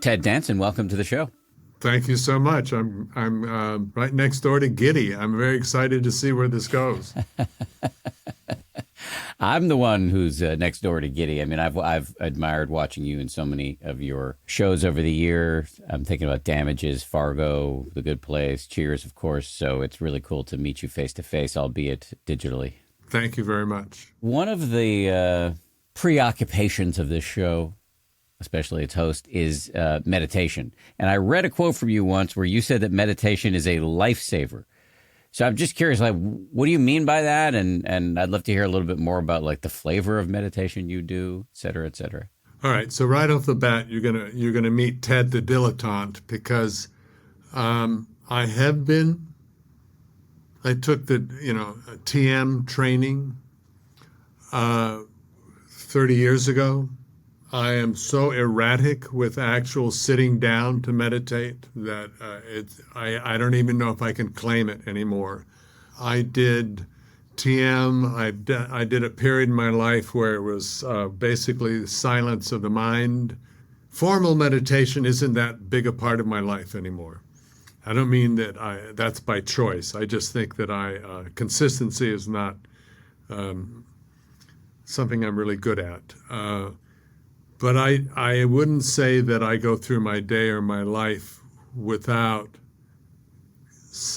Ted Danson, welcome to the show. Thank you so much. I'm right next door to Giddy. I'm very excited to see where this goes. I'm the one who's next door to Giddy. I mean, I've admired watching you in so many of your shows over the years. I'm thinking about Damages, Fargo, The Good Place, Cheers, of course. So it's really cool to meet you face to face, albeit digitally. Thank you very much. One of the preoccupations of this show, especially its host, is meditation. And I read a quote from you once where you said that meditation is a lifesaver. So I'm just curious, like, what do you mean by that? And I'd love to hear a little bit more about like the flavor of meditation you do, et cetera, et cetera. All right. So right off the bat, you're gonna meet Ted the dilettante because I took the TM training 30 years ago. I am so erratic with actual sitting down to meditate that I don't even know if I can claim it anymore. I did TM. I did a period in my life where it was basically the silence of the mind. Formal meditation isn't that big a part of my life anymore. I don't mean that that's by choice. I just think that consistency is not something I'm really good at. But I wouldn't say that I go through my day or my life without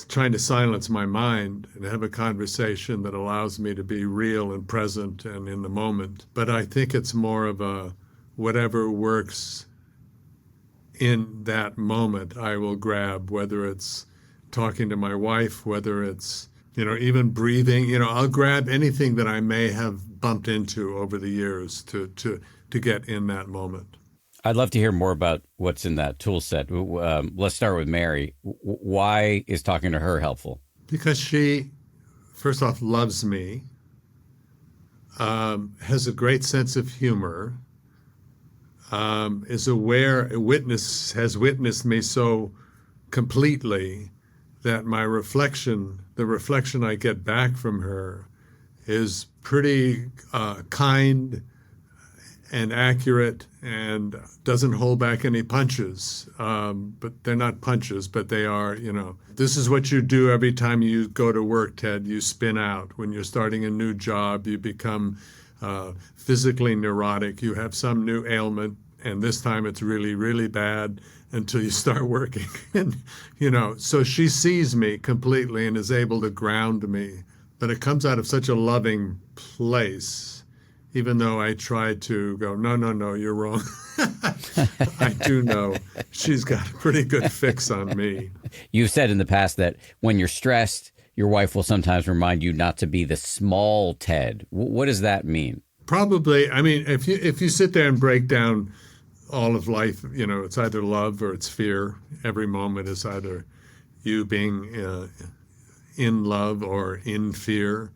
trying to silence my mind and have a conversation that allows me to be real and present and in the moment. But I think it's more of a whatever works in that moment I will grab, whether it's talking to my wife, whether it's even breathing. I'll grab anything that I may have bumped into over the years to get in that moment. I'd love to hear more about what's in that tool set. Let's start with Mary. Why is talking to her helpful? Because she, first off, loves me, has a great sense of humor, is aware, has witnessed me so completely that the reflection I get back from her is pretty kind and accurate and doesn't hold back any punches. But they're not punches, but they are, this is what you do every time you go to work, Ted. You spin out. When you're starting a new job, you become physically neurotic. You have some new ailment, and this time it's really, really bad until you start working. And, so she sees me completely and is able to ground me. But it comes out of such a loving place, even though I try to go, no, you're wrong. I do know she's got a pretty good fix on me. You've said in the past that when you're stressed, your wife will sometimes remind you not to be the small Ted. What does that mean? Probably, I mean, if you sit there and break down all of life, it's either love or it's fear. Every moment is either you being in love or in fear.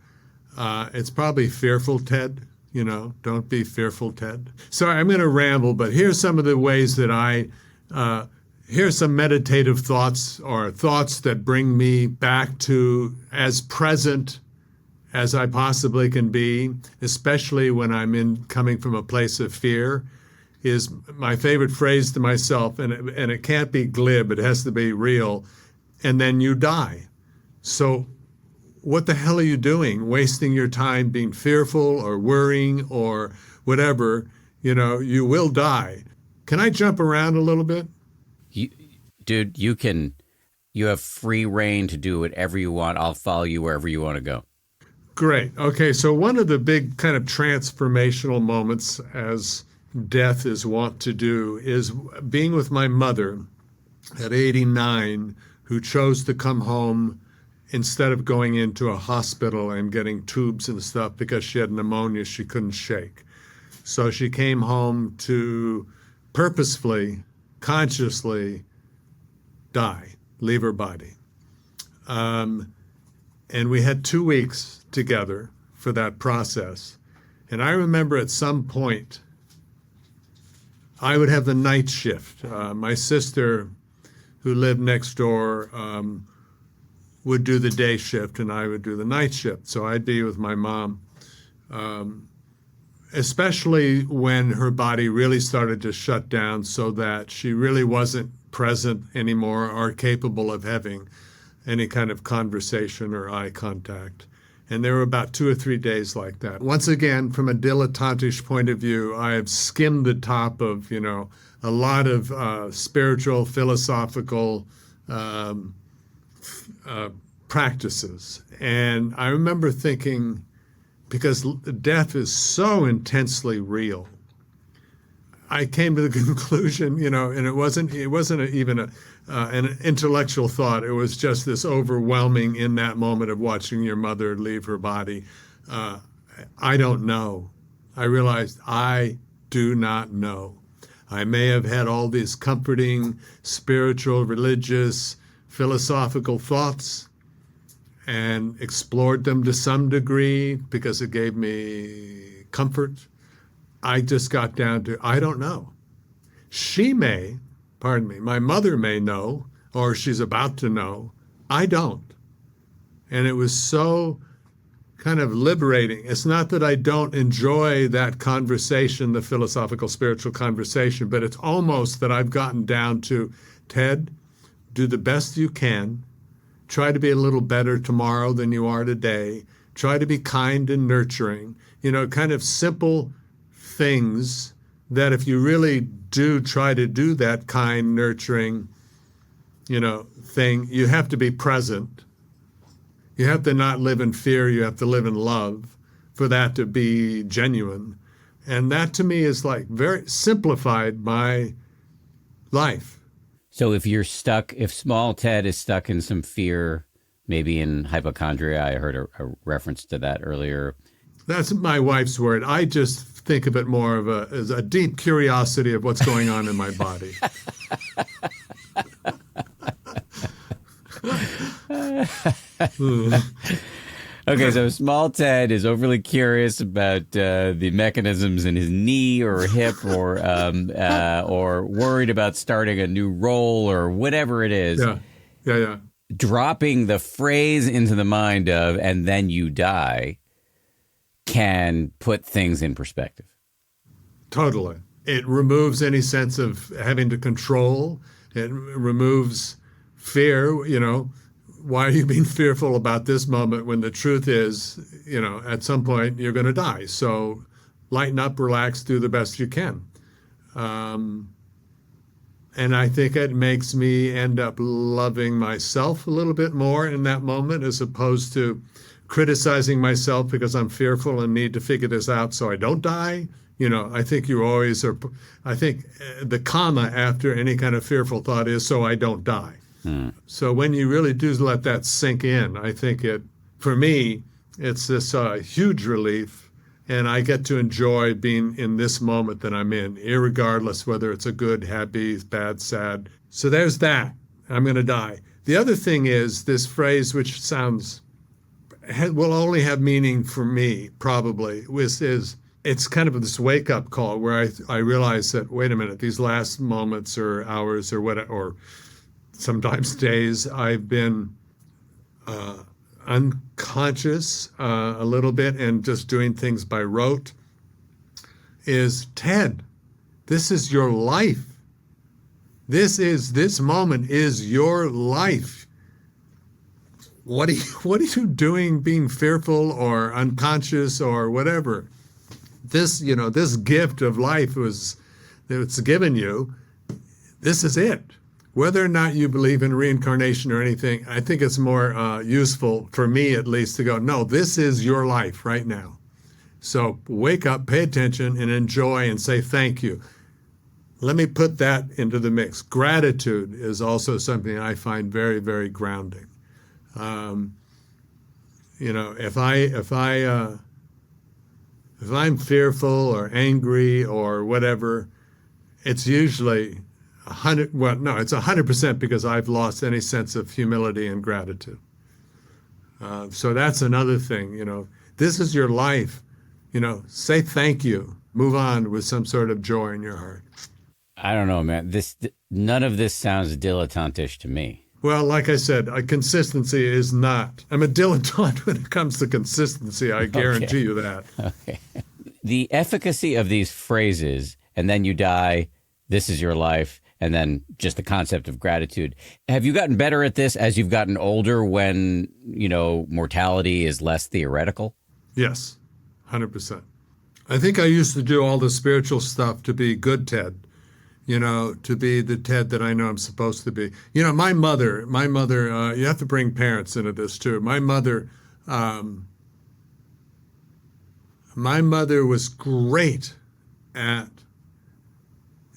It's probably fearful Ted. Don't be fearful, Ted. Sorry, I'm going to ramble, but here's some of the ways that here's some meditative thoughts or thoughts that bring me back to as present as I possibly can be, especially when I'm coming from a place of fear, is my favorite phrase to myself, and it can't be glib, it has to be real, and then you die. So what the hell are you doing, wasting your time being fearful or worrying or whatever? You will die. Can I jump around a little bit? Dude, you have free reign to do whatever you want. I'll follow you wherever you want to go. Great. Okay, so one of the big kind of transformational moments, as death is wont to do, is being with my mother at 89, who chose to come home instead of going into a hospital and getting tubes and stuff because she had pneumonia she couldn't shake. So she came home to purposefully, consciously die, leave her body. And we had 2 weeks together for that process. And I remember at some point, I would have the night shift. My sister, who lived next door, would do the day shift and I would do the night shift. So I'd be with my mom especially when her body really started to shut down so that she really wasn't present anymore or capable of having any kind of conversation or eye contact. And there were about 2 or 3 days like that. Once again, from a dilettantish point of view, I have skimmed the top of, a lot of spiritual, philosophical practices. And I remember thinking, because death is so intensely real, I came to the conclusion, and it wasn't even an intellectual thought. It was just this overwhelming in that moment of watching your mother leave her body. I don't know. I realized I do not know. I may have had all these comforting, spiritual, religious, philosophical thoughts and explored them to some degree because it gave me comfort. I just got down to, I don't know. My mother may know, or she's about to know. I don't. And it was so kind of liberating. It's not that I don't enjoy that conversation, the philosophical, spiritual conversation, but it's almost that I've gotten down to, Ted, do the best you can. Try to be a little better tomorrow than you are today. Try to be kind and nurturing. Kind of simple things that if you really do try to do that kind, nurturing, thing, you have to be present. You have to not live in fear. You have to live in love for that to be genuine. And that to me is like very simplified my life. So if small Ted is stuck in some fear, maybe in hypochondria, I heard a reference to that earlier. That's my wife's word. I just think of it more as a deep curiosity of what's going on in my body. Okay, so small Ted is overly curious about the mechanisms in his knee or hip, or worried about starting a new role or whatever it is. Yeah. Dropping the phrase into the mind of "and then you die" can put things in perspective. Totally. It removes any sense of having to control. It removes fear. Why are you being fearful about this moment when the truth is, at some point you're going to die? So lighten up, relax, do the best you can. And I think it makes me end up loving myself a little bit more in that moment, as opposed to criticizing myself because I'm fearful and need to figure this out so I don't die. I think you always are. I think the comma after any kind of fearful thought is so I don't die. So when you really do let that sink in, I think for me, it's this huge relief, and I get to enjoy being in this moment that I'm in, irregardless whether it's a good, happy, bad, sad. So there's that. I'm going to die. The other thing is this phrase, which will only have meaning for me, probably, which is it's kind of this wake-up call where I realize that, wait a minute, these last moments or hours or whatever, or sometimes days, I've been unconscious a little bit and just doing things by rote. Is Ted, this is your life. This moment is your life. What are you doing being fearful or unconscious or whatever? This gift of life it's given you. This is it. Whether or not you believe in reincarnation or anything, I think it's more useful, for me at least, to go, no, this is your life right now. So wake up, pay attention, and enjoy and say thank you. Let me put that into the mix. Gratitude is also something I find very, very grounding. If I'm fearful or angry or whatever, it's usually 100% because I've lost any sense of humility and gratitude. So that's another thing, this is your life, say thank you, move on with some sort of joy in your heart. I don't know, man. None of this sounds dilettantish to me. Well, like I said, consistency is not. I'm a dilettante when it comes to consistency. I guarantee you that. Okay. the efficacy of these phrases, and then you die, this is your life, and then just the concept of gratitude. Have you gotten better at this as you've gotten older when, mortality is less theoretical? Yes, 100%. I think I used to do all the spiritual stuff to be good Ted, to be the Ted that I know I'm supposed to be. My mother, you have to bring parents into this too. My mother was great at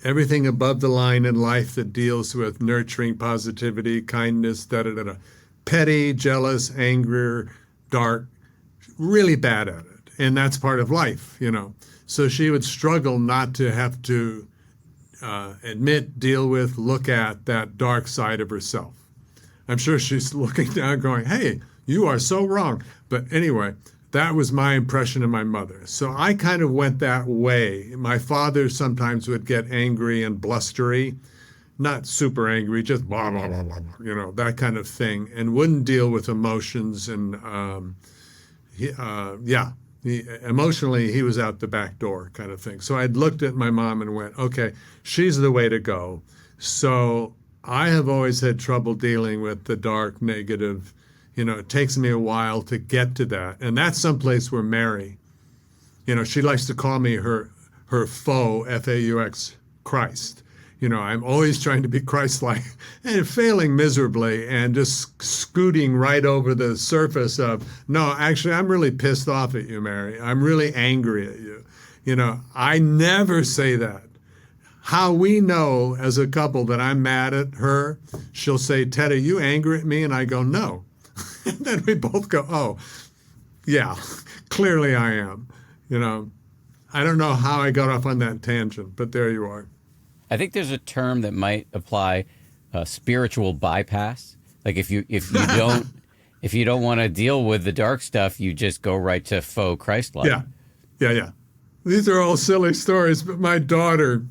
everything above the line in life that deals with nurturing, positivity, kindness, da-da-da-da. Petty, jealous, angry, dark, really bad at it. And that's part of life, So she would struggle not to have to admit, deal with, look at that dark side of herself. I'm sure she's looking down going, hey, you are so wrong. But anyway, that was my impression of my mother. So I kind of went that way. My father sometimes would get angry and blustery, not super angry, just blah, blah, blah, blah, that kind of thing, and wouldn't deal with emotions. And emotionally, he was out the back door kind of thing. So I'd looked at my mom and went, okay, she's the way to go. So I have always had trouble dealing with the dark, negative. It takes me a while to get to that. And that's someplace where Mary, she likes to call me her foe, F-A-U-X, Christ. I'm always trying to be Christ-like and failing miserably and just scooting right over the surface of, no, actually, I'm really pissed off at you, Mary. I'm really angry at you. I never say that. How we know as a couple that I'm mad at her, she'll say, Ted, are you angry at me? And I go, no. And then we both go, oh, yeah, clearly I am. I don't know how I got off on that tangent, but there you are. I think there's a term that might apply, spiritual bypass. Like if you don't want to deal with the dark stuff, you just go right to faux Christ-like. Yeah. These are all silly stories, but my daughter,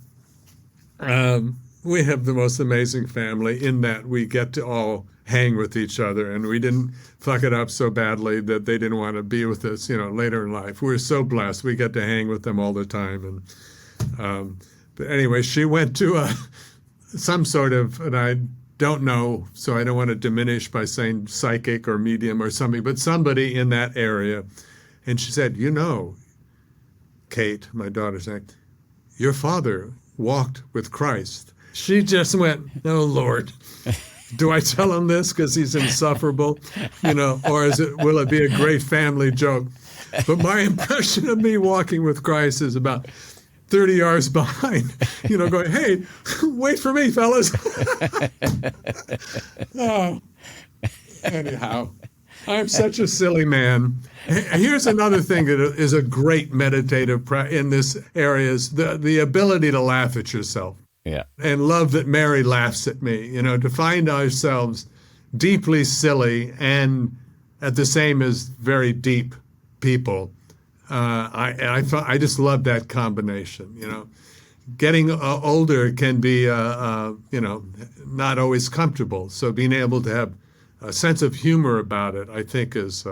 we have the most amazing family in that we get to all hang with each other, and we didn't fuck it up so badly that they didn't want to be with us, later in life. We're so blessed. We get to hang with them all the time. And but anyway, she went to some sort of, and I don't know, so I don't want to diminish by saying psychic or medium or something, but somebody in that area. And she said, Kate, my daughter's name, your father walked with Christ. She just went, oh, Lord. Do I tell him this because he's insufferable, or will it be a great family joke? But my impression of me walking with Christ is about 30 yards behind, going, hey, wait for me, fellas. Oh, anyhow, I'm such a silly man. Here's another thing that is a great meditative in this area is the ability to laugh at yourself. Yeah. And love that Mary laughs at me, to find ourselves deeply silly and at the same as very deep people. I just love that combination, Getting older can be, not always comfortable. So being able to have a sense of humor about it, I think is,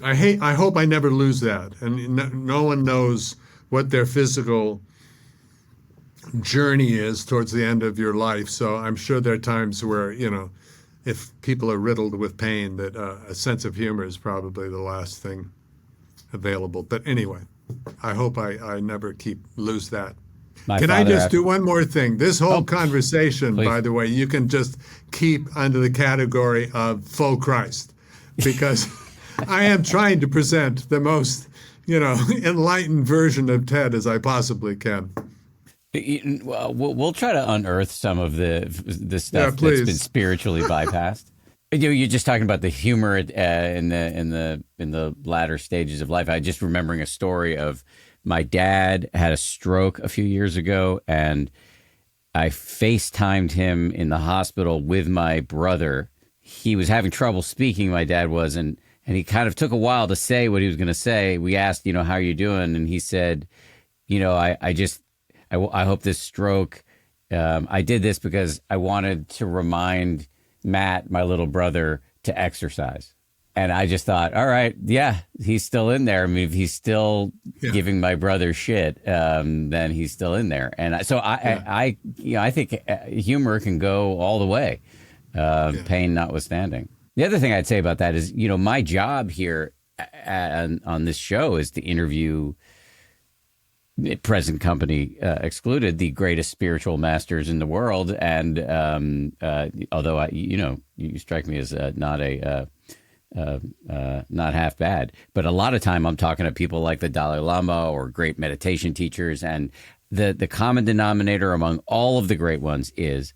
I hope I never lose that. And no one knows what their physical journey is towards the end of your life. So I'm sure there are times where, if people are riddled with pain, that a sense of humor is probably the last thing available. But anyway, I hope I never lose that. Can I just do one more thing? This whole conversation, please. By the way, you can just keep under the category of faux Christ, because I am trying to present the most, enlightened version of Ted as I possibly can. We'll try to unearth some of the stuff that's been spiritually bypassed. You're just talking about the humor in the latter stages of life. I just remembering a story of my dad had a stroke a few years ago, and I FaceTimed him in the hospital with my brother. He was having trouble speaking, my dad was, and he kind of took a while to say what he was going to say. We asked, how are you doing? And he said, I hope this stroke, I did this because I wanted to remind Matt, my little brother, to exercise. And I just thought, all right, yeah, he's still in there. I mean, if he's still giving my brother shit, then he's still in there. And I think humor can go all the way, pain notwithstanding. The other thing I'd say about that is, my job here on this show is to interview, present company excluded, the greatest spiritual masters in the world. And although you strike me as not half bad, but a lot of time I'm talking to people like the Dalai Lama or great meditation teachers, and the common denominator among all of the great ones is,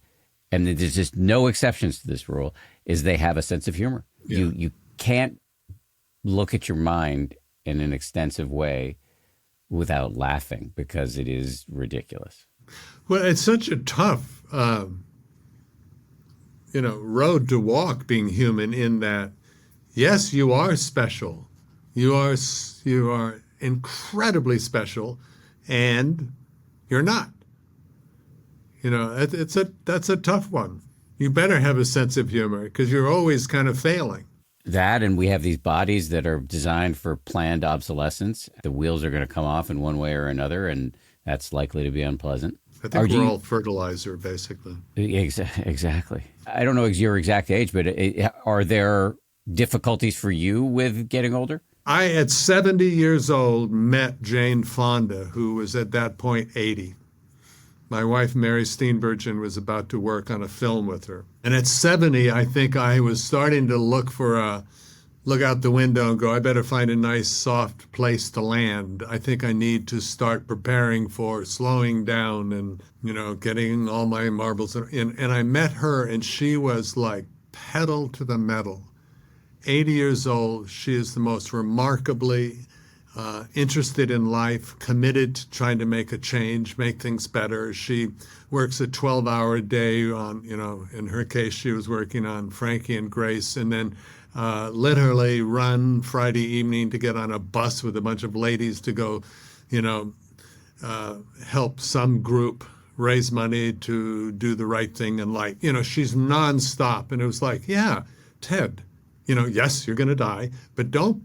and there's just no exceptions to this rule, is they have a sense of humor. You can't look at your mind in an extensive way without laughing, because it is ridiculous. Well, it's such a tough road to walk, being human, in that, yes, you are special. You are incredibly special, and you're not. That's a tough one. You better have a sense of humor, because you're always kind of failing. That, and we have these bodies that are designed for planned obsolescence. The wheels are going to come off in one way or another, and that's likely to be unpleasant. I think we're all fertilizer, basically. Exactly. I don't know your exact age, but are there difficulties for you with getting older? I, at 70 years old, met Jane Fonda, who was at that point 80. My wife, Mary Steenburgen, was about to work on a film with her. And at 70, I think I was starting to look out the window and go, I better find a nice, soft place to land. I think I need to start preparing for slowing down and, getting all my marbles in. And I met her, and she was like pedal to the metal. 80 years old, she is the most remarkably interested in life, committed to trying to make a change, make things better. She works a 12-hour day on, in her case, she was working on Frankie and Grace, and then literally run Friday evening to get on a bus with a bunch of ladies to go, help some group raise money to do the right thing in life. She's nonstop. And it was like, yeah, Ted, yes, you're going to die, but don't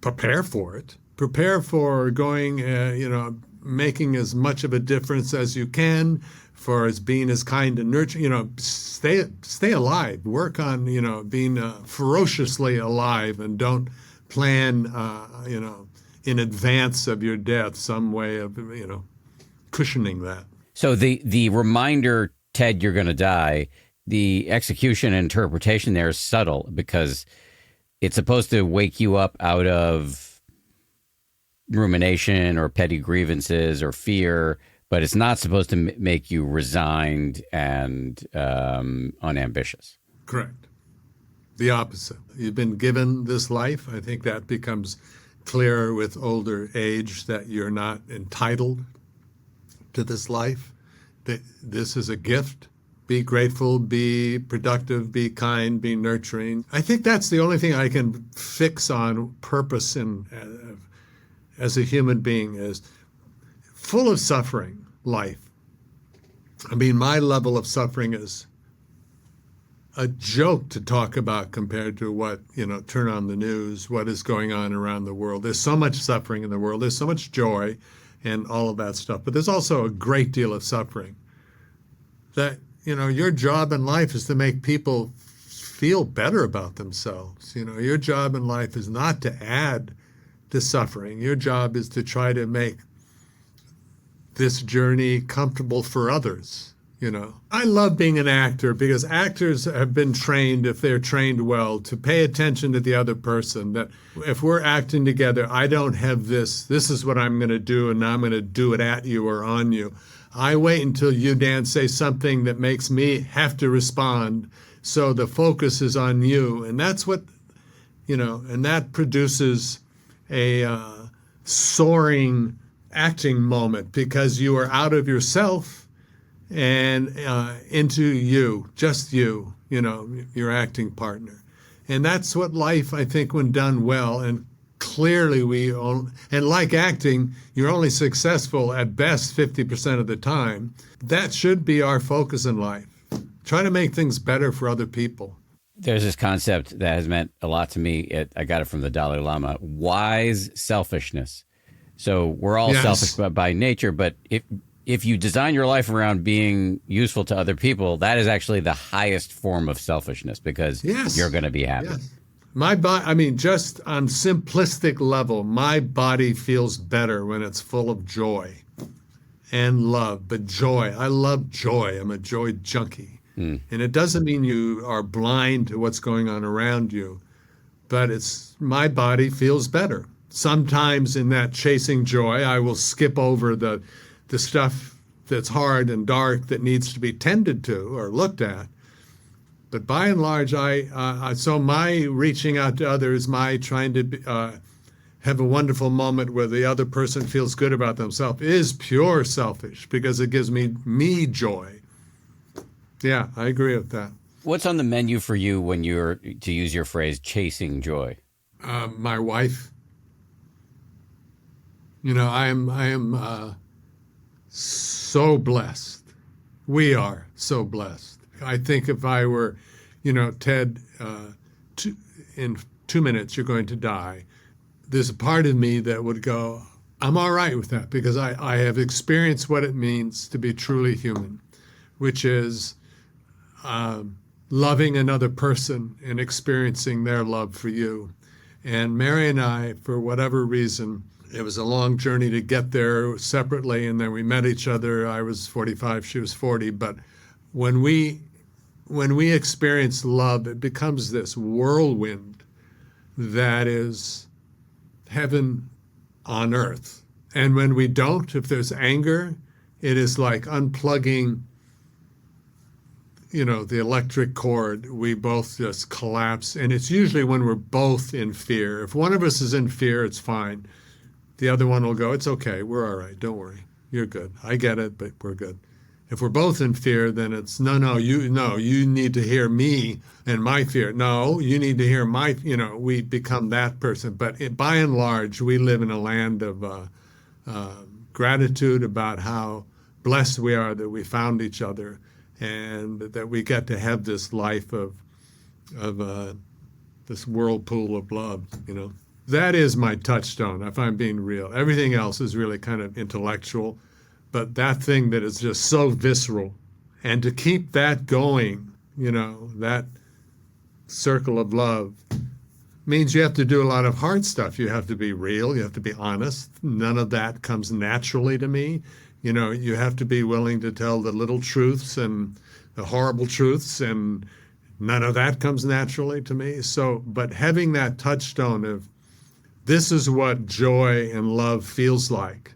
prepare for it. Prepare for going, making as much of a difference as you can, for as being as kind and nurturing, stay alive, work on, being ferociously alive, and don't plan, in advance of your death, some way of, cushioning that. So the reminder, Ted, you're going to die, the execution and interpretation there is subtle, because it's supposed to wake you up out of rumination or petty grievances or fear, but it's not supposed to make you resigned and unambitious. Correct. The opposite. You've been given this life. I think that becomes clearer with older age, that you're not entitled to this life, that this is a gift. Be grateful, be productive, be kind, be nurturing. I think that's the only thing I can fix on purpose as a human being, is full of suffering life. I mean, my level of suffering is a joke to talk about compared to what, turn on the news, what is going on around the world. There's so much suffering in the world. There's so much joy and all of that stuff. But there's also a great deal of suffering that, your job in life is to make people feel better about themselves. Your job in life is not to add to suffering. Your job is to try to make this journey comfortable for others. I love being an actor, because actors have been trained, if they're trained well, to pay attention to the other person. That if we're acting together, I don't have this is what I'm going to do, and now I'm going to do it at you or on you. I wait until you, Dan, say something that makes me have to respond, so the focus is on you. And that's what, and that produces a soaring acting moment, because you are out of yourself and into you, just you, your acting partner. And that's what life, I think, when done well, and clearly and like acting, you're only successful at best 50% of the time. That should be our focus in life. Try to make things better for other people. There's this concept that has meant a lot to me. I got it from the Dalai Lama: wise selfishness. So we're all selfish Yes. by nature, but if you design your life around being useful to other people, that is actually the highest form of selfishness because Yes. you're going to be happy. Yes. My body, I mean, just on simplistic level, my body feels better when it's full of joy and love. But joy, I love joy. I'm a joy junkie. And it doesn't mean you are blind to what's going on around you, but it's my body feels better. Sometimes in that chasing joy, I will skip over the stuff that's hard and dark that needs to be tended to or looked at. But by and large, so my reaching out to others, my trying to have a wonderful moment where the other person feels good about themselves is pure selfish because it gives me joy. Yeah, I agree with that. What's on the menu for you when you're, to use your phrase, chasing joy? My wife. I am so blessed. We are so blessed. I think if I were, Ted, in 2 minutes you're going to die, there's a part of me that would go, I'm all right with that because I have experienced what it means to be truly human, which is loving another person and experiencing their love for you. And Mary and I, for whatever reason, it was a long journey to get there separately, and then we met each other. I was 45, she was 40. But when we experience love, it becomes this whirlwind that is heaven on earth. And when we don't, if there's anger, it is like unplugging the electric cord. We both just collapse. And it's usually when we're both in fear. If one of us is in fear, it's fine. The other one will go, it's okay, we're all right, don't worry, you're good. I get it, but we're good. If we're both in fear, then it's, no, you need to hear me and my fear. No, you need to hear my, we become that person. But by and large, we live in a land of gratitude about how blessed we are that we found each other and that we get to have this life of this whirlpool of love, That is my touchstone, if I'm being real. Everything else is really kind of intellectual, but that thing that is just so visceral. And to keep that going, that circle of love, means you have to do a lot of hard stuff. You have to be real. You have to be honest. None of that comes naturally to me. You have to be willing to tell the little truths and the horrible truths, and none of that comes naturally to me. So, but having that touchstone of this is what joy and love feels like.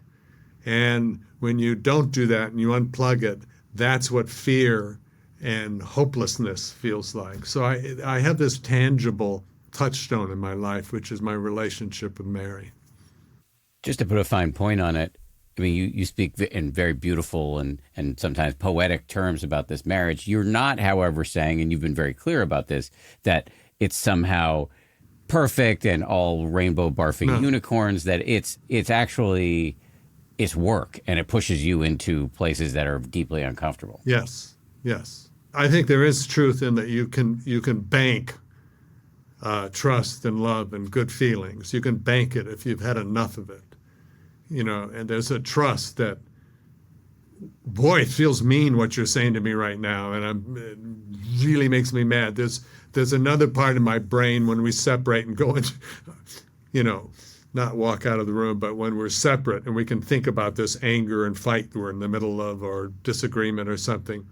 And when you don't do that and you unplug it, that's what fear and hopelessness feels like. So I have this tangible touchstone in my life, which is my relationship with Mary. Just to put a fine point on it, I mean, you speak in very beautiful and sometimes poetic terms about this marriage. You're not, however, saying, and you've been very clear about this, that it's somehow perfect and all rainbow barfing unicorns, that it's actually, it's work, and it pushes you into places that are deeply uncomfortable. Yes. I think there is truth in that you can bank trust and love and good feelings. You can bank it if you've had enough of it, and there's a trust that, boy, it feels mean what you're saying to me right now, and it really makes me mad. There's another part of my brain when we separate and go into, not walk out of the room, but when we're separate and we can think about this anger and fight we're in the middle of or disagreement or something,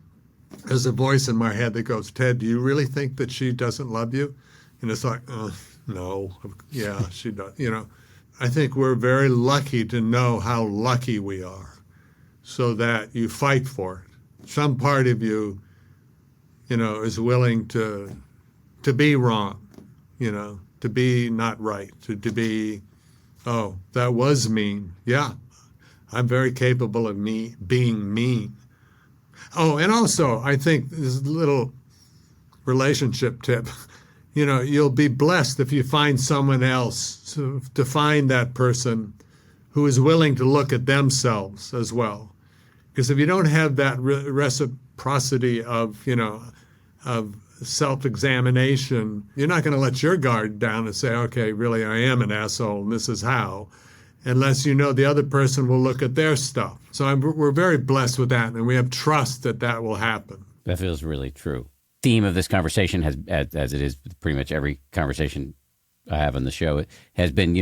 there's a voice in my head that goes, Ted, do you really think that she doesn't love you? And it's like, no, yeah, she does. I think we're very lucky to know how lucky we are so that you fight for it. Some part of you, is willing to be wrong, to be not right, to be, oh, that was mean. Yeah, I'm very capable of me being mean. Oh, and also, I think this little relationship tip, you'll be blessed if you find someone else to find that person who is willing to look at themselves as well. Because if you don't have that reciprocity of self-examination, you're not going to let your guard down and say, okay, really, I am an asshole, and this is how, unless you know the other person will look at their stuff. So we're very blessed with that, and we have trust that that will happen. That feels really true. Theme of this conversation has, as it is pretty much every conversation I have on the show, has been,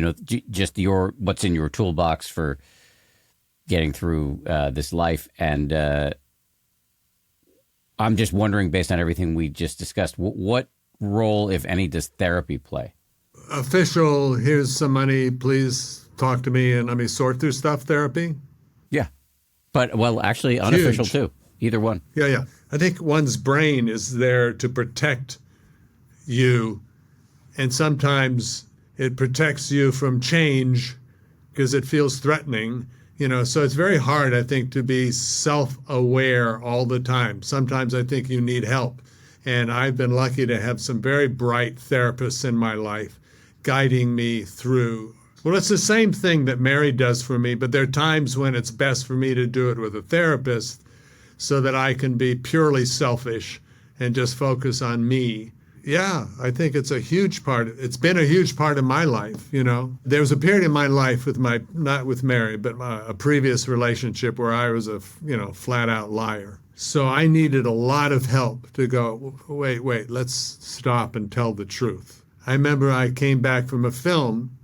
just what's in your toolbox for getting through this life. And I'm just wondering, based on everything we just discussed, what role, if any, does therapy play? Official, here's some money, please talk to me and let me sort through stuff therapy? Yeah. But, well, actually, unofficial Huge. too. Either one. Yeah. I think one's brain is there to protect you, and sometimes it protects you from change because it feels threatening. So it's very hard, I think, to be self-aware all the time. Sometimes I think you need help. And I've been lucky to have some very bright therapists in my life guiding me through. Well, it's the same thing that Mary does for me, but there are times when it's best for me to do it with a therapist so that I can be purely selfish and just focus on me. Yeah, I think it's a huge part. It's been a huge part of my life, There was a period in my life with not with Mary, but a previous relationship where I was a, flat out liar. So I needed a lot of help to go, wait, let's stop and tell the truth. I remember I came back from a film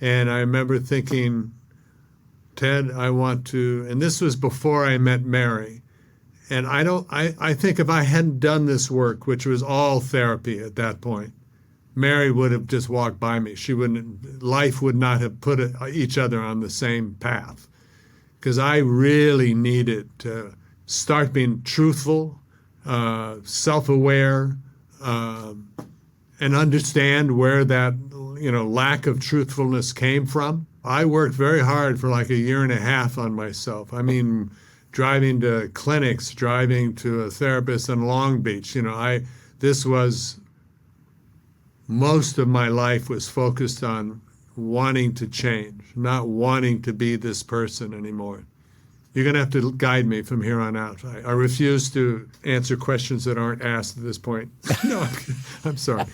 and I remember thinking, Ted, I want to, and this was before I met Mary. And I think if I hadn't done this work, which was all therapy at that point, Mary would have just walked by me. Life would not have put each other on the same path. Because I really needed to start being truthful, self-aware, and understand where that, lack of truthfulness came from. I worked very hard for like a year and a half on myself. I mean, driving to clinics, driving to a therapist in Long Beach. This was, most of my life was focused on wanting to change, not wanting to be this person anymore. You're going to have to guide me from here on out. I refuse to answer questions that aren't asked at this point. No, I'm sorry.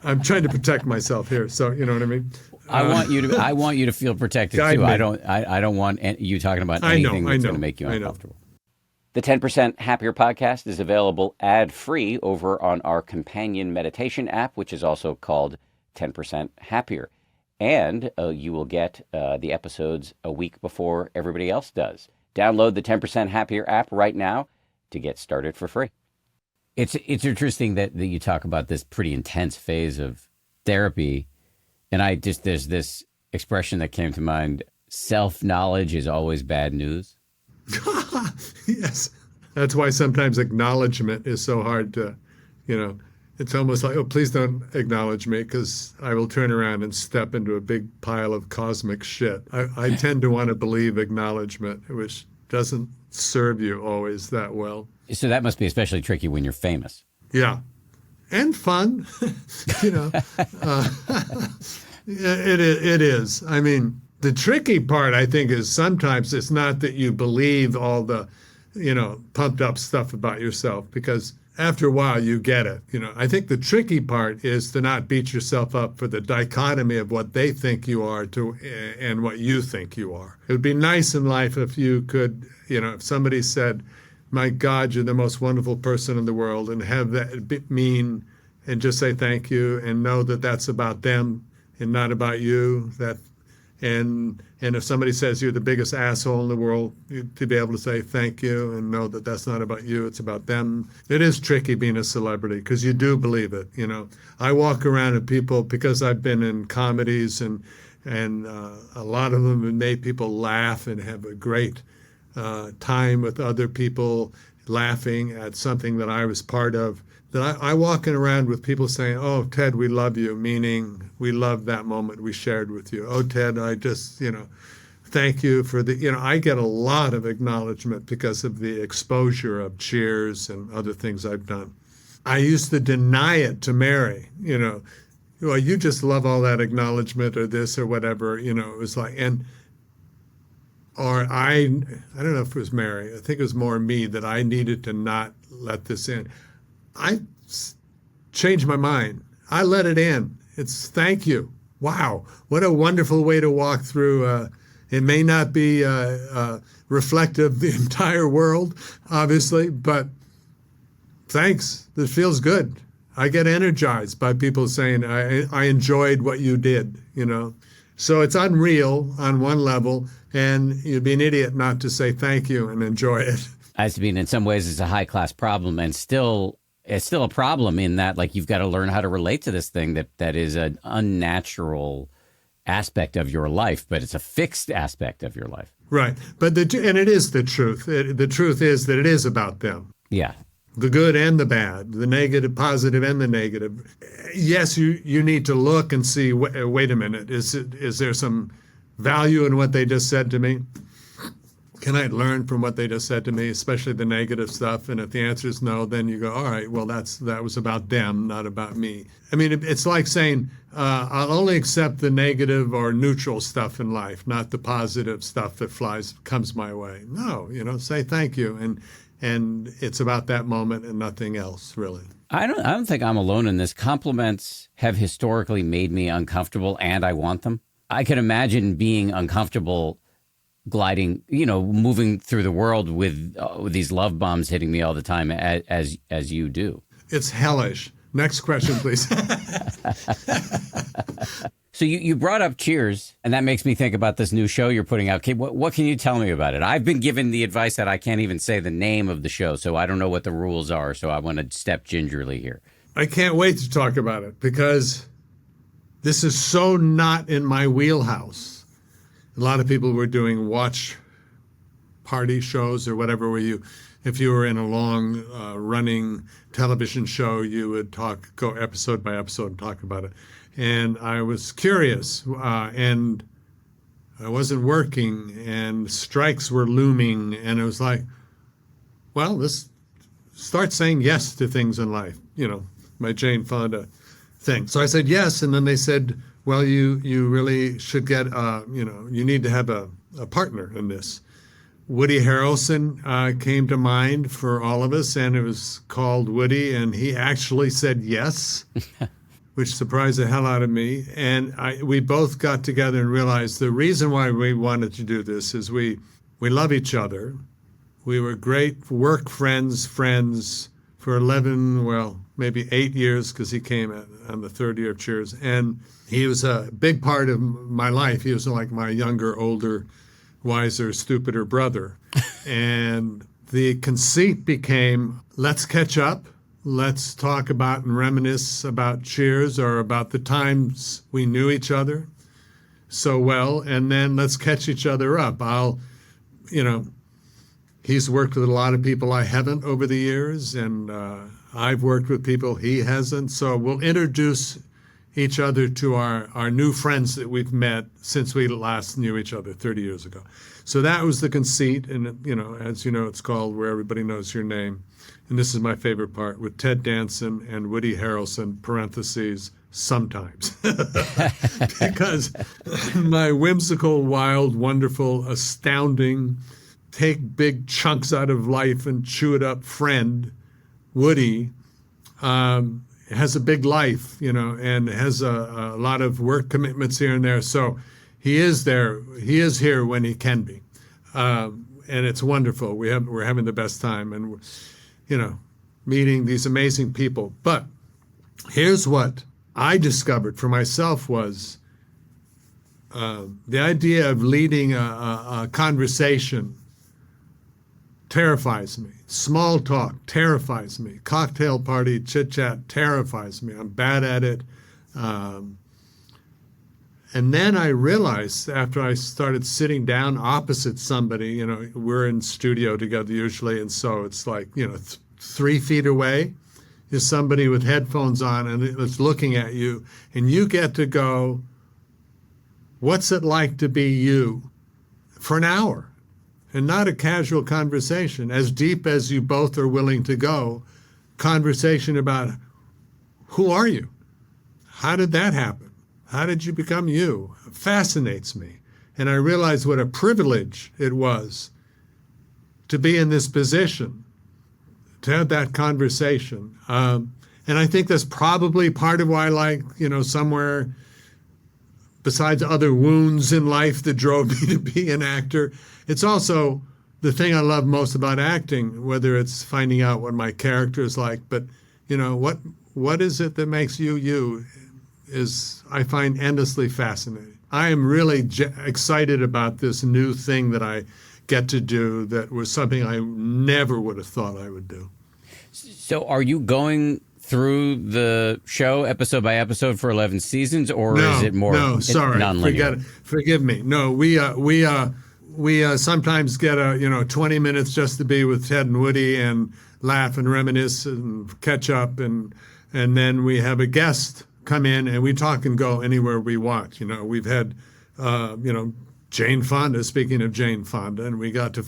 I'm trying to protect myself here. So, you know what I mean? I want you to feel protected too. Me. I don't want you talking about anything that's going to make you uncomfortable. The 10% Happier podcast is available ad-free over on our companion meditation app, which is also called 10% Happier. And you will get the episodes a week before everybody else does. Download the 10% Happier app right now to get started for free. It's interesting that you talk about this pretty intense phase of therapy. And there's this expression that came to mind: self-knowledge is always bad news. Yes. That's why sometimes acknowledgement is so hard to, it's almost like, oh, please don't acknowledge me because I will turn around and step into a big pile of cosmic shit. I tend to want to believe acknowledgement, which doesn't serve you always that well. So that must be especially tricky when you're famous. Yeah. And fun, it is. I mean, the tricky part, I think, is sometimes it's not that you believe all the, pumped up stuff about yourself, because after a while you get it. I think the tricky part is to not beat yourself up for the dichotomy of what they think you are and what you think you are. It would be nice in life if you could, if somebody said, my God, you're the most wonderful person in the world, and have that mean and just say thank you and know that that's about them and not about you. And if somebody says you're the biggest asshole in the world, to be able to say thank you and know that that's not about you, it's about them. It is tricky being a celebrity because you do believe it. I walk around and people, because I've been in comedies and a lot of them have made people laugh and have a great time with other people laughing at something that I was part of, that I walking around with people saying, oh, Ted, we love you, meaning we love that moment we shared with you. Oh, Ted, I just, thank you for the, I get a lot of acknowledgement because of the exposure of Cheers and other things I've done. I used to deny it to Mary, well, you just love all that acknowledgement or this or whatever, it was like, or I don't know if it was Mary, I think it was more me, that I needed to not let this in. I changed my mind. I let it in. It's thank you. Wow, what a wonderful way to walk through. It may not be reflective of the entire world, obviously, but thanks. This feels good. I get energized by people saying, I enjoyed what you did, So it's unreal on one level, and you'd be an idiot not to say thank you and enjoy it. I mean, in some ways, it's a high-class problem, and it's still a problem in that, like, you've got to learn how to relate to this thing that is an unnatural aspect of your life, but it's a fixed aspect of your life. Right. And it is the truth. The truth is that it is about them. Yeah. The good and the bad, the negative, positive, and the negative. Yes, you need to look and see, wait a minute, is there some value in what they just said to me? Can I learn from what they just said to me, especially the negative stuff? And if the answer is no, then you go, all right, well, that was about them, not about me. I mean, it's like saying, I'll only accept the negative or neutral stuff in life, not the positive stuff that comes my way. No, say thank you. And it's about that moment and nothing else, really. I don't think I'm alone in this. Compliments have historically made me uncomfortable, and I want them. I can imagine being uncomfortable gliding, moving through the world with these love bombs hitting me all the time, as you do. It's hellish. Next question, please. So you brought up Cheers, and that makes me think about this new show you're putting out. Kate, what can you tell me about it? I've been given the advice that I can't even say the name of the show, so I don't know what the rules are, so I want to step gingerly here. I can't wait to talk about it, because this is so not in my wheelhouse. A lot of people were doing watch party shows or whatever, where if you were in a long running television show, you would go episode by episode and talk about it. And I was curious, and I wasn't working, and strikes were looming, and it was like, well, let's start saying yes to things in life, my Jane Fonda thing. So I said yes, and then they said, well, you really should get, you need to have a partner in this. Woody Harrelson came to mind for all of us, and it was called Woody, and he actually said yes, which surprised the hell out of me. And we both got together and realized the reason why we wanted to do this is we love each other. We were great work friends for 11, well, maybe 8 years, because he came on the third year of Cheers. And he was a big part of my life. He was like my younger, older, wiser, stupider brother. And the conceit became, let's catch up. Let's talk about and reminisce about Cheers, or about the times we knew each other so well. And then let's catch each other up. He's worked with a lot of people I haven't over the years, and I've worked with people he hasn't. So we'll introduce each other to our new friends that we've met since we last knew each other 30 years ago. So that was the conceit. And, as you know, it's called Where Everybody Knows Your Name. And this is my favorite part, with Ted Danson and Woody Harrelson, parentheses, sometimes. Because my whimsical, wild, wonderful, astounding, take big chunks out of life and chew it up friend, Woody, has a big life, and has a lot of work commitments here and there. So he is there. He is here when he can be. And it's wonderful. We're having the best time, and, meeting these amazing people. But here's what I discovered for myself was the idea of leading a conversation terrifies me. Small talk terrifies me. Cocktail party chit-chat terrifies me. I'm bad at it. And then I realized, after I started sitting down opposite somebody, we're in studio together usually, and so it's like, 3 feet away is somebody with headphones on and it's looking at you, and you get to go, what's it like to be you, for an hour? And not a casual conversation, as deep as you both are willing to go, conversation about, who are you? How did that happen? How did you become you? It fascinates me. And I realized what a privilege it was to be in this position, to have that conversation. And And I think that's probably part of why, like, somewhere besides other wounds in life that drove me to be an actor, it's also the thing I love most about acting, whether it's finding out what my character is like, but what is it that makes you you is I find endlessly fascinating. I am really excited about this new thing that I get to do that was something I never would have thought I would do. So are you going through the show episode by episode for 11 seasons, or is it more non-linear? Forgive me. No, we sometimes get 20 minutes just to be with Ted and Woody and laugh and reminisce and catch up, and then we have a guest come in and we talk and go anywhere we want. We've had Jane Fonda, speaking of Jane Fonda, and we got to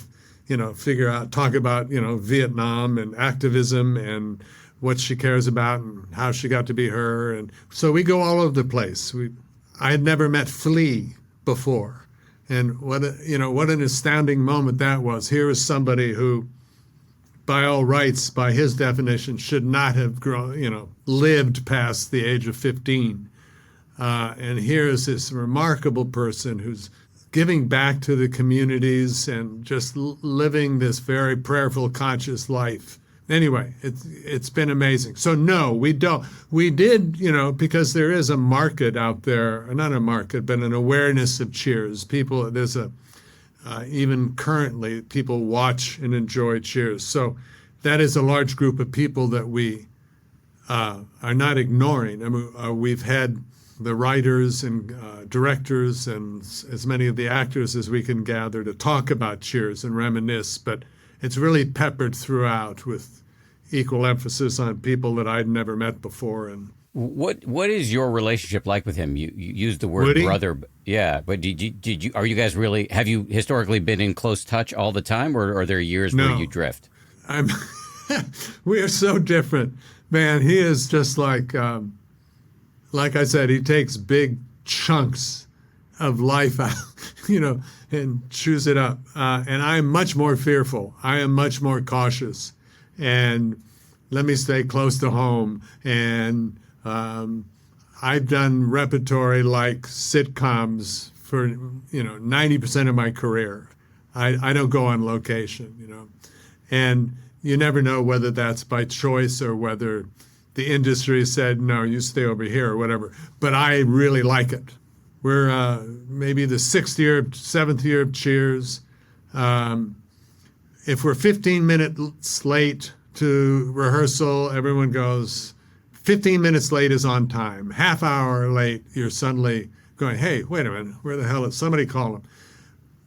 talk about Vietnam and activism and what she cares about and how she got to be her. And so we go all over the place. I had never met Flea before. And what an astounding moment that was. Here is somebody who, by all rights, by his definition, should not have lived past the age of 15. And here is this remarkable person who's giving back to the communities and just living this very prayerful, conscious life. Anyway, it's been amazing. So no, we don't. We did, because there is a market out there, not a market, but an awareness of Cheers. Even currently, people watch and enjoy Cheers. So that is a large group of people that we are not ignoring. I mean, we've had the writers and directors and as many of the actors as we can gather to talk about Cheers and reminisce, but it's really peppered throughout with equal emphasis on people that I'd never met before. And what is your relationship like with him? You used the word Woody? Brother, yeah. But are you guys really? Have you historically been in close touch all the time, or are there years where you drift? We are so different, man. He is just like I said, he takes big chunks of life out, and chews it up. And I'm much more fearful. I am much more cautious. And let me stay close to home. And I've done repertory like sitcoms for 90% of my career. I don't go on location, and you never know whether that's by choice or whether the industry said no, you stay over here or whatever. But I really like it. We're maybe the 7th year of Cheers. If we're 15 minutes late to rehearsal, everyone goes, 15 minutes late is on time. Half hour late, you're suddenly going, hey, wait a minute, where the hell is somebody call him?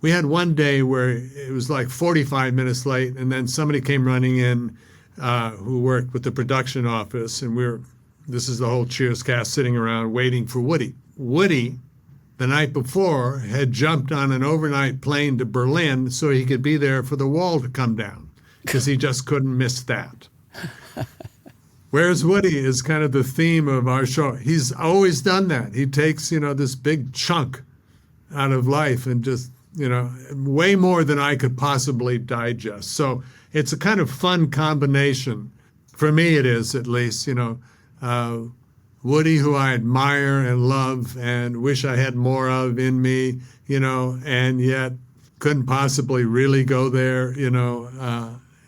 We had one day where it was like 45 minutes late, and then somebody came running in who worked with the production office, and this is the whole Cheers cast sitting around waiting for Woody. Woody, the night before, had jumped on an overnight plane to Berlin so he could be there for the wall to come down, because he just couldn't miss that. Whereas Woody is kind of the theme of our show. He's always done that. He takes, this big chunk out of life and just, way more than I could possibly digest. So it's a kind of fun combination. For me, it is, at least, Woody, who I admire and love and wish I had more of in me, and yet couldn't possibly really go there,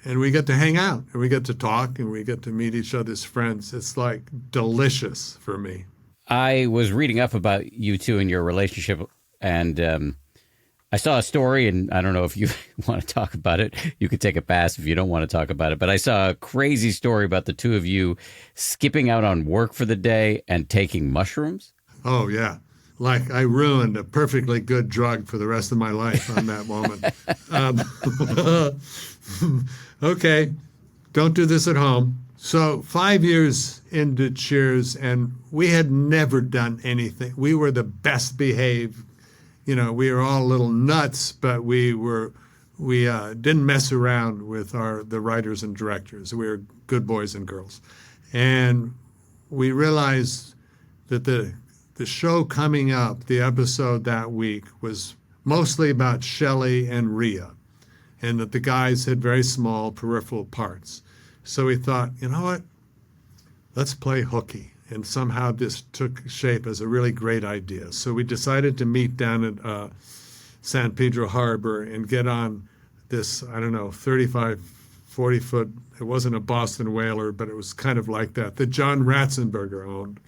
and we get to hang out and we get to talk and we get to meet each other's friends. It's like delicious for me. I was reading up about you two and your relationship, and I saw a story, and I don't know if you want to talk about it. You could take a pass if you don't want to talk about it. But I saw a crazy story about the two of you skipping out on work for the day and taking mushrooms. Oh, yeah. Like I ruined a perfectly good drug for the rest of my life on that moment. Okay, don't do this at home. So 5 years into Cheers, and we had never done anything. We were the best behaved. We were all a little nuts, but we didn't mess around with the writers and directors. We were good boys and girls. And we realized that the show coming up, the episode that week, was mostly about Shelley and Rhea, and that the guys had very small peripheral parts. So we thought, you know what? let's play hooky. And somehow this took shape as a really great idea. So we decided to meet down at San Pedro Harbor and get on this, I don't know, 35, 40 foot, it wasn't a Boston whaler, but it was kind of like that John Ratzenberger owned.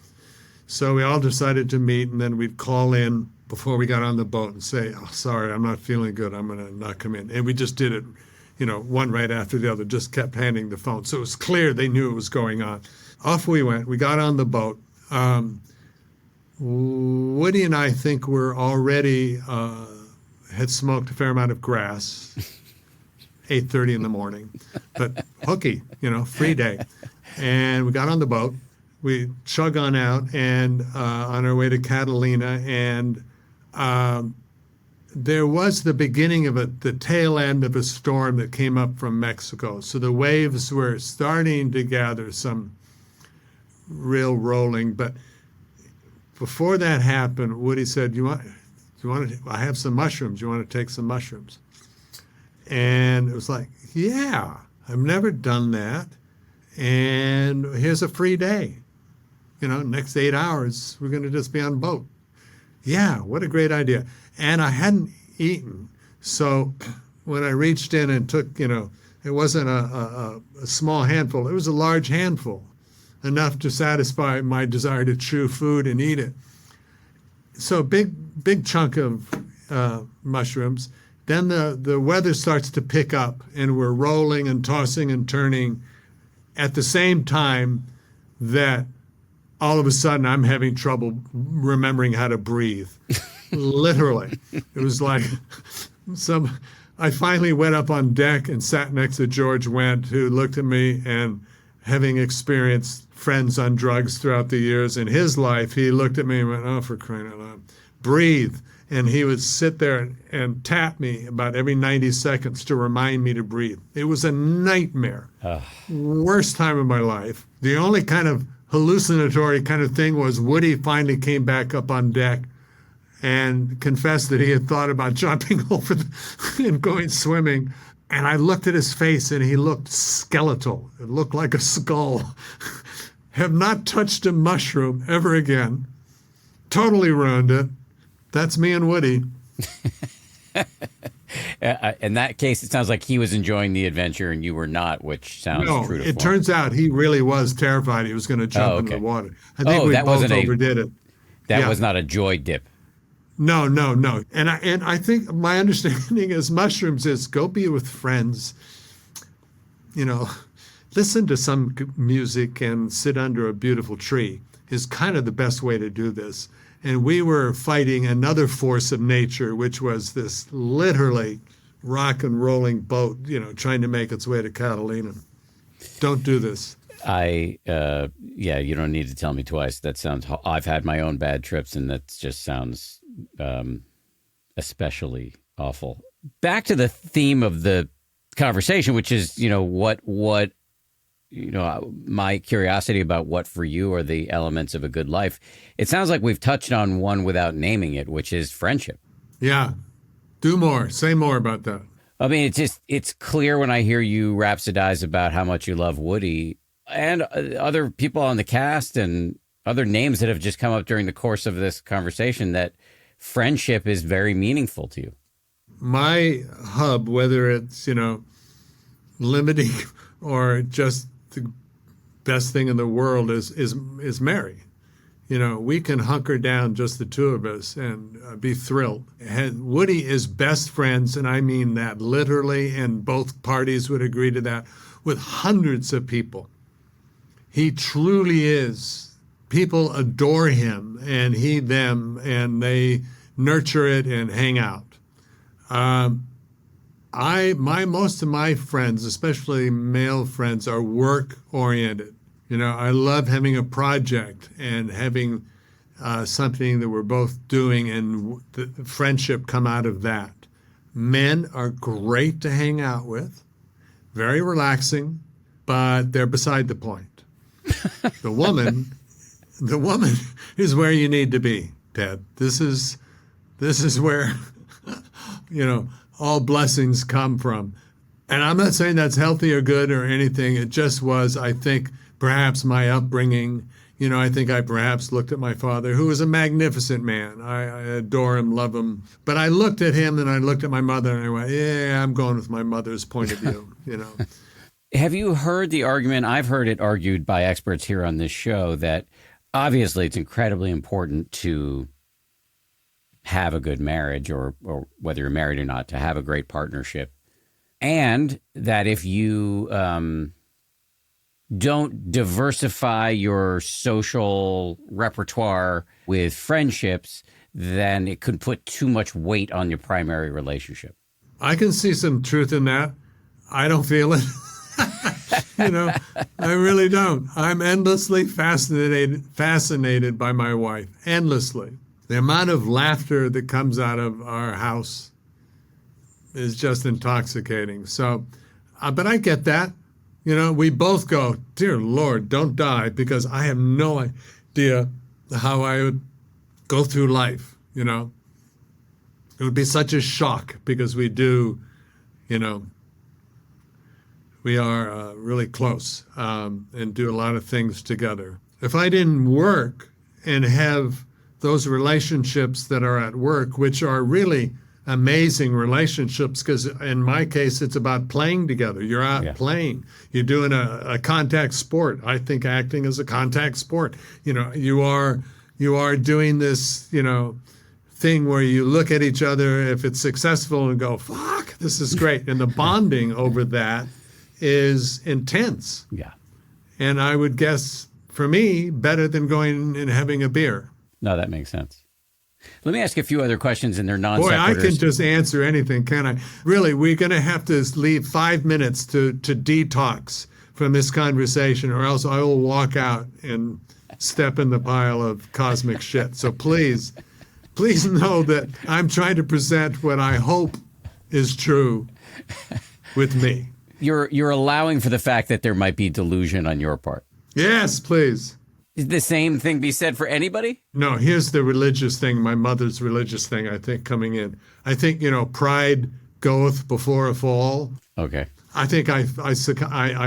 So we all decided to meet, and then we'd call in before we got on the boat and say, oh, sorry, I'm not feeling good. I'm going to not come in. And we just did it, one right after the other, just kept handing the phone. So it was clear they knew it was going on. Off we went. We got on the boat. Woody and I think were already had smoked a fair amount of grass, 8:30 in the morning, but hooky, free day. And we got on the boat. We chug on out and on our way to Catalina, and there was the beginning of the tail end of a storm that came up from Mexico. So the waves were starting to gather some real rolling. But before that happened, Woody said, I have some mushrooms. You want to take some mushrooms? And it was like, yeah, I've never done that. And here's a free day. Next 8 hours, we're going to just be on a boat. Yeah, what a great idea. And I hadn't eaten. So when I reached in and took, it wasn't a small handful. It was a large handful, enough to satisfy my desire to chew food and eat it. So big chunk of mushrooms. Then the weather starts to pick up, and we're rolling and tossing and turning at the same time that all of a sudden I'm having trouble remembering how to breathe. Literally. It was like I finally went up on deck and sat next to George Wendt, who looked at me, and having experienced friends on drugs throughout the years in his life, he looked at me and went, oh, for crying out loud, breathe. And he would sit there and tap me about every 90 seconds to remind me to breathe. It was a nightmare. Worst time of my life. The only kind of hallucinatory kind of thing was Woody finally came back up on deck and confessed that he had thought about jumping over and going swimming. And I looked at his face, and he looked skeletal. It looked like a skull. Have not touched a mushroom ever again. Totally ruined it. That's me and Woody. In that case, it sounds like he was enjoying the adventure and you were not, which sounds true to form. It turns out he really was terrified he was going to jump into the water. I think we both overdid it. That was not a joy dip. No. And I think my understanding is mushrooms is go be with friends, listen to some music and sit under a beautiful tree is kind of the best way to do this. And we were fighting another force of nature, which was this literally rock and rolling boat, trying to make its way to Catalina. Don't do this. You don't need to tell me twice. That sounds, I've had my own bad trips, and that just sounds especially awful. Back to the theme of the conversation, which is, what my curiosity about what for you are the elements of a good life. It sounds like we've touched on one without naming it, which is friendship. Yeah. Do more. Say more about that. I mean, it's clear when I hear you rhapsodize about how much you love Woody and other people on the cast and other names that have just come up during the course of this conversation that friendship is very meaningful to you. My hub, whether it's, limiting or just the best thing in the world is Mary. We can hunker down, just the two of us, and be thrilled. And Woody is best friends, and I mean that literally, and both parties would agree to that, with hundreds of people. He truly is. People adore him, and he them, and they nurture it and hang out. Most of my friends, especially male friends, are work oriented. I love having a project and having something that we're both doing, and the friendship come out of that. Men are great to hang out with, very relaxing, but they're beside the point. The woman is where you need to be, Ted. This is where all blessings come from. And I'm not saying that's healthy or good or anything. It just was, I think, perhaps my upbringing. I think I perhaps looked at my father, who was a magnificent man. I adore him, love him. But I looked at him and I looked at my mother and I went, yeah, I'm going with my mother's point of view, Have you heard the argument? I've heard it argued by experts here on this show that obviously it's incredibly important to have a good marriage, or whether you're married or not, to have a great partnership. And that if you don't diversify your social repertoire with friendships, then it could put too much weight on your primary relationship. I can see some truth in that. I don't feel it. I really don't. I'm endlessly fascinated by my wife, endlessly. The amount of laughter that comes out of our house is just intoxicating. So, but I get that. We both go, dear Lord, don't die, because I have no idea how I would go through life, It would be such a shock because we do, we are really close and do a lot of things together. If I didn't work and have those relationships that are at work, which are really amazing relationships, because in my case, it's about playing together. You're out playing. You're doing a contact sport. I think acting is a contact sport. You are doing this, thing where you look at each other if it's successful and go, fuck, this is great. And the bonding over that is intense. Yeah. And I would guess, for me, better than going and having a beer. No, that makes sense. Let me ask you a few other questions, and they're non Boy, sequiturs. I can just answer anything, can I? Really, we're going to have to leave 5 minutes to detox from this conversation, or else I will walk out and step in the pile of cosmic shit. So please know that I'm trying to present what I hope is true with me. You're allowing for the fact that there might be delusion on your part. Yes, please. Is the same thing be said for anybody? No, here's the religious thing, my mother's religious thing, I think, coming in. I think, pride goeth before a fall. Okay. I think I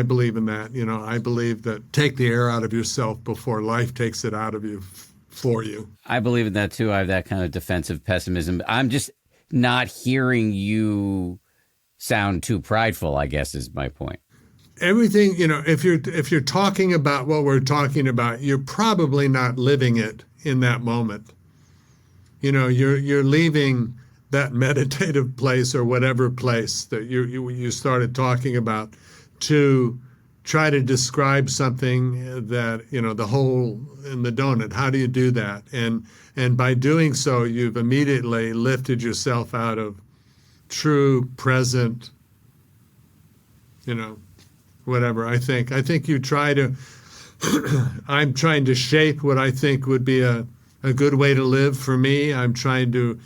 believe in that. I believe that take the air out of yourself before life takes it out of you for you. I believe in that too. I have that kind of defensive pessimism. I'm just not hearing you sound too prideful, I guess, is my point. Everything, if you're talking about what we're talking about, you're probably not living it in that moment. You're leaving that meditative place or whatever place that you started talking about to try to describe something that, the hole in the donut. How do you do that? And by doing so, you've immediately lifted yourself out of true present, whatever. I think you try to, I'm trying to shape what I think would be a good way to live for me. I'm trying to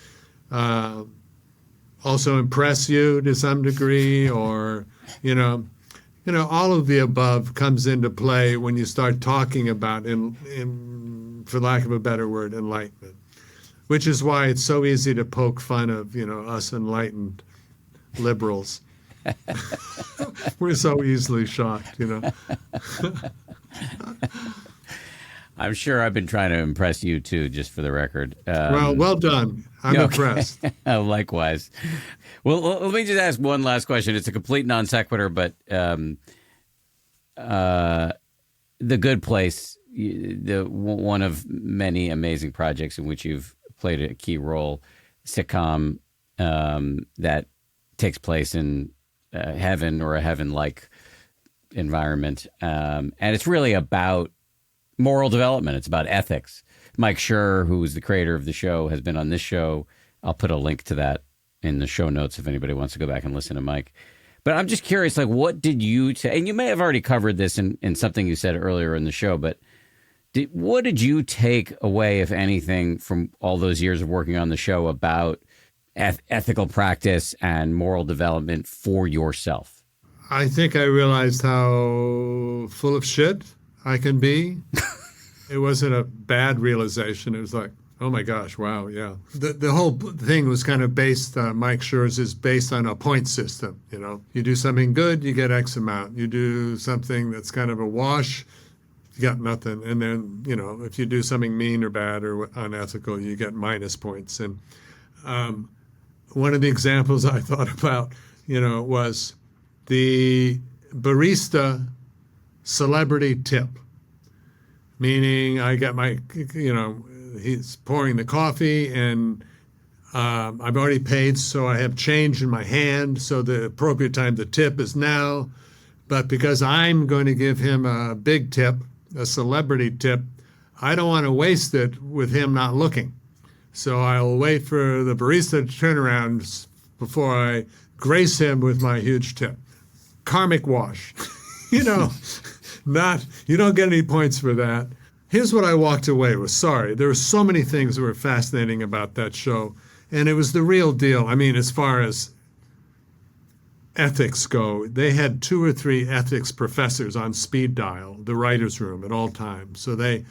also impress you to some degree, or, all of the above comes into play when you start talking about, for lack of a better word, enlightenment, which is why it's so easy to poke fun of, us enlightened liberals. We're so easily shocked, I'm sure I've been trying to impress you too, just for the record. Well done. I'm impressed. Likewise. Well, let me just ask one last question. It's a complete non sequitur, but The Good Place, one of many amazing projects in which you've played a key role, sitcom that takes place in heaven or a heaven-like environment. And it's really about moral development. It's about ethics. Mike Schur, who is the creator of the show, has been on this show. I'll put a link to that in the show notes if anybody wants to go back and listen to Mike. But I'm just curious, what did you take? And you may have already covered this in something you said earlier in the show, but what did you take away, if anything, from all those years of working on the show about ethical practice and moral development for yourself? I think I realized how full of shit I can be. It wasn't a bad realization. It was like, oh my gosh, wow, yeah. The whole thing was kind of based, Mike Schur's is based on a point system, You do something good, you get X amount. You do something that's kind of a wash, You got nothing. And then, if you do something mean or bad or unethical, you get minus points. And one of the examples I thought about, was the barista celebrity tip, meaning I got my, he's pouring the coffee and I've already paid, so I have change in my hand. So the appropriate time to tip is now. But because I'm going to give him a big tip, a celebrity tip, I don't want to waste it with him not looking. So I'll wait for the barista to turn around before I grace him with my huge tip. Karmic wash. You don't get any points for that. Here's what I walked away with. Sorry, there were so many things that were fascinating about that show. And it was the real deal. I mean, as far as ethics go, they had 2 or 3 ethics professors on speed dial, the writer's room, at all times. So they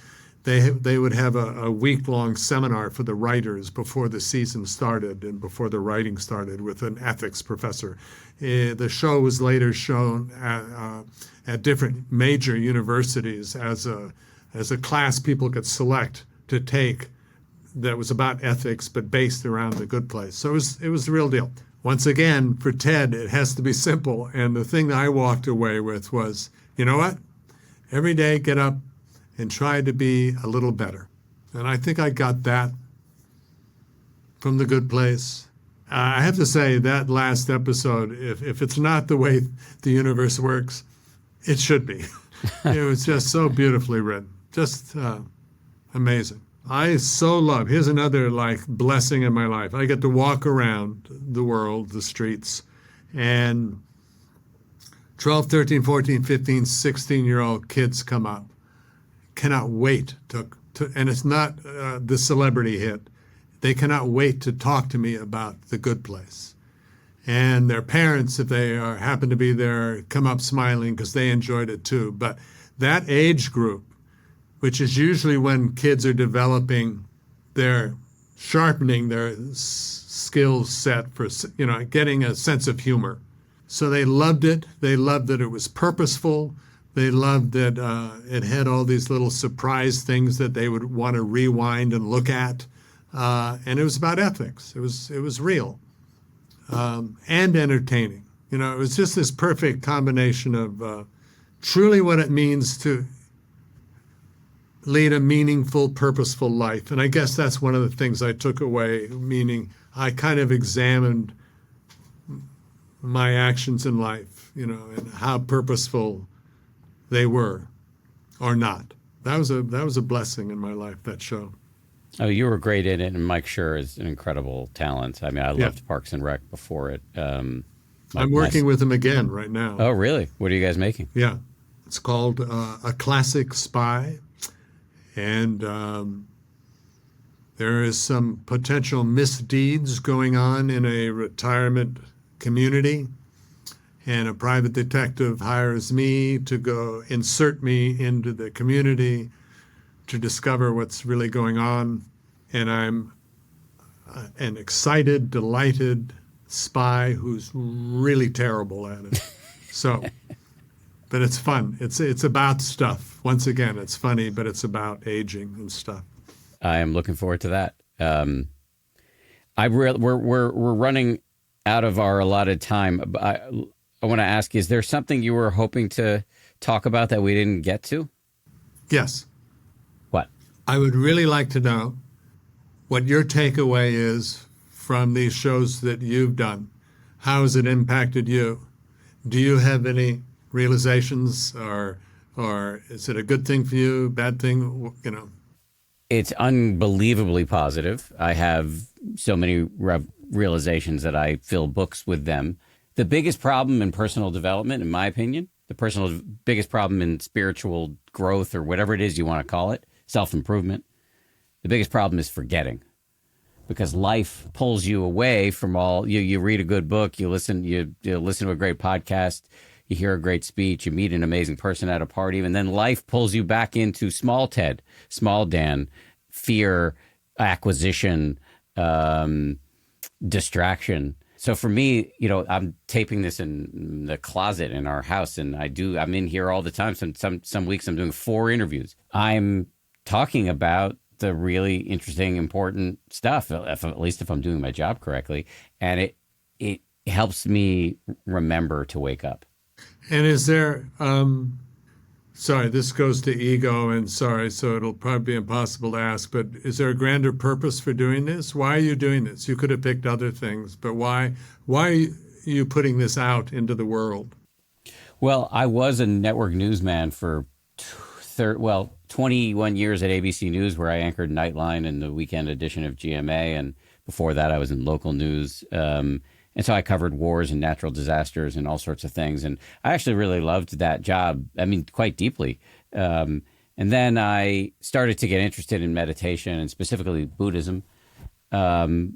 would have a week-long seminar for the writers before the season started and before the writing started with an ethics professor. The show was later shown at different major universities as a class people could select to take that was about ethics but based around The Good Place. So it was the real deal. Once again, for Ted, it has to be simple. And the thing that I walked away with was, you know what? Every day, get up and try to be a little better. And I think I got that from The Good Place. I have to say that last episode, if it's not the way the universe works, it should be. It was just so beautifully written. Just amazing. I so love, here's another blessing in my life. I get to walk around the world, the streets, and 12, 13, 14, 15, 16-year-old kids come up. Cannot wait to and it's not the celebrity hit. They cannot wait to talk to me about The Good Place. And their parents, if they happen to be there, come up smiling because they enjoyed it too. But that age group, which is usually when kids are sharpening their skill set for, getting a sense of humor. So they loved it. They loved that it was purposeful. They loved that it had all these little surprise things that they would want to rewind and look at. And it was about ethics. It was real and entertaining. It was just this perfect combination of truly what it means to lead a meaningful, purposeful life. And I guess that's one of the things I took away, meaning I kind of examined my actions in life, and how purposeful they were or not. That was a blessing in my life, that show. Oh, you were great in it, and Mike Schur is an incredible talent. I mean, I loved Parks and Rec before it. I'm working with him again right now. Oh, really? What are you guys making? Yeah. It's called A Classic Spy. And there is some potential misdeeds going on in a retirement community. And a private detective hires me to go insert me into the community to discover what's really going on. And I'm an excited, delighted spy who's really terrible at it. So, but it's fun. It's about stuff. Once again, it's funny, but it's about aging and stuff. I am looking forward to that. We're running out of our allotted time. I want to ask, is there something you were hoping to talk about that we didn't get to? Yes. What? I would really like to know what your takeaway is from these shows that you've done. How has it impacted you? Do you have any realizations, or is it a good thing for you, bad thing, It's unbelievably positive. I have so many realizations that I fill books with them. The biggest problem in personal development, in my opinion, biggest problem in spiritual growth, or whatever it is you want to call it, self-improvement, the biggest problem is forgetting. Because life pulls you away from all, you read a good book, you listen to a great podcast, you hear a great speech, you meet an amazing person at a party, and then life pulls you back into small Ted, small Dan, fear, acquisition, distraction. So for me, I'm taping this in the closet in our house, and I'm in here all the time. Some weeks I'm doing 4 interviews. I'm talking about the really interesting, important stuff, at least if I'm doing my job correctly. And it helps me remember to wake up. And is there, sorry, this goes to ego, and sorry, so it'll probably be impossible to ask, but is there a grander purpose for doing this? Why are you doing this? You could have picked other things, but why are you putting this out into the world? Well, I was a network newsman for 21 years at ABC News, where I anchored Nightline and the weekend edition of GMA. And before that, I was in local news. And so I covered wars and natural disasters and all sorts of things. And I actually really loved that job, quite deeply. And then I started to get interested in meditation and specifically Buddhism. And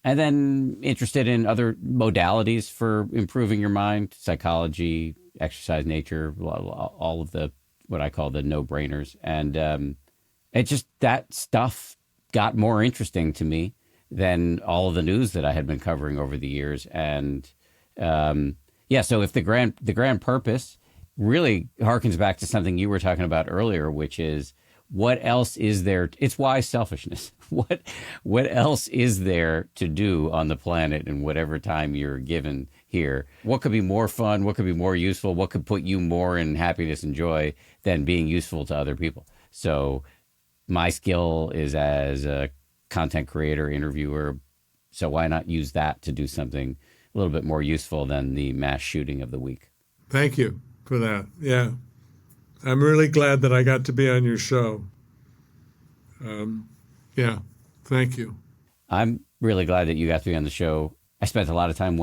then interested in other modalities for improving your mind, psychology, exercise, nature, all of what I call the no-brainers. And that stuff got more interesting to me than all of the news that I had been covering over the years. And so if the grand purpose really harkens back to something you were talking about earlier, which is what else is there? It's why selfishness. What else is there to do on the planet in whatever time you're given here? What could be more fun? What could be more useful? What could put you more in happiness and joy than being useful to other people? So my skill is as a content creator, interviewer. So why not use that to do something a little bit more useful than the mass shooting of the week? Thank you for that. Yeah. I'm really glad that I got to be on your show. Thank you. I'm really glad that you got to be on the show. I spent a lot of time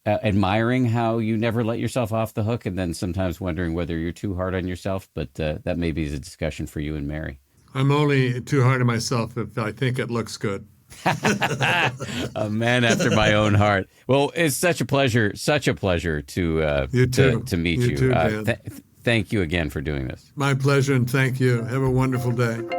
admiring how you never let yourself off the hook, and then sometimes wondering whether you're too hard on yourself. But that maybe is a discussion for you and Mary. I'm only too hard on myself if I think it looks good. A man after my own heart. Well, it's such a pleasure to meet you. You too, Dan. Thank you again for doing this. My pleasure, and thank you. Have a wonderful day.